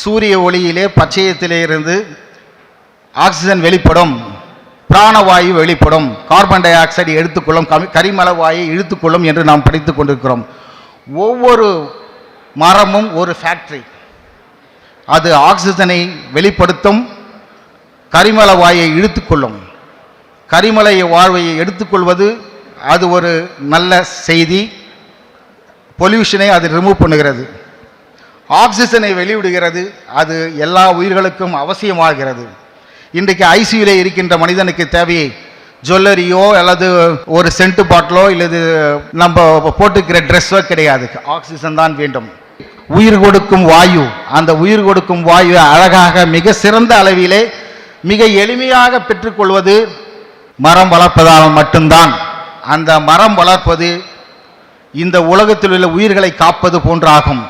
சூரிய ஒளியிலே பச்சையத்திலே இருந்து ஆக்சிஜன் வெளிப்படும், பிராணவாயு வெளிப்படும், கார்பன் டை ஆக்சைடு எடுத்துக்கொள்ளும், கரிமல வாயை இழுத்துக்கொள்ளும் என்று நாம் படித்து கொண்டிருக்கிறோம். ஒவ்வொரு மரமும் ஒரு ஃபேக்டரி. அது ஆக்சிஜனை வெளிப்படுத்தும், கரிமல வாயை இழுத்துக்கொள்ளும். கரிமலை வாழ்வையை எடுத்துக்கொள்வது அது ஒரு நல்ல செய்தி. பொல்யூஷனை அது ரிமூவ் பண்ணுகிறது. ஆக்சிஜனை வெளியிடுகிறது, அது எல்லா உயிர்களுக்கும் அவசியமாகிறது. இன்றைக்கு ஐசியூவில் இருக்கின்ற மனிதனுக்கு தேவையை ஜுவல்லரியோ அல்லது ஒரு சென்ட் பாட்டிலோ இல்லது நம்ம போட்டுக்கிற ட்ரெஸ்ஸோ கிடையாது, ஆக்சிஜன் தான் வேண்டும். உயிர் கொடுக்கும் வாயு, அந்த உயிர் கொடுக்கும் வாயு அழகாக மிக சிறந்த அளவிலே மிக எளிமையாக பெற்றுக்கொள்வது மரம் வளர்ப்பதால் மட்டும்தான். அந்த மரம் வளர்ப்பது இந்த உலகத்தில் உள்ள உயிர்களை காப்பது போன்றாகும்.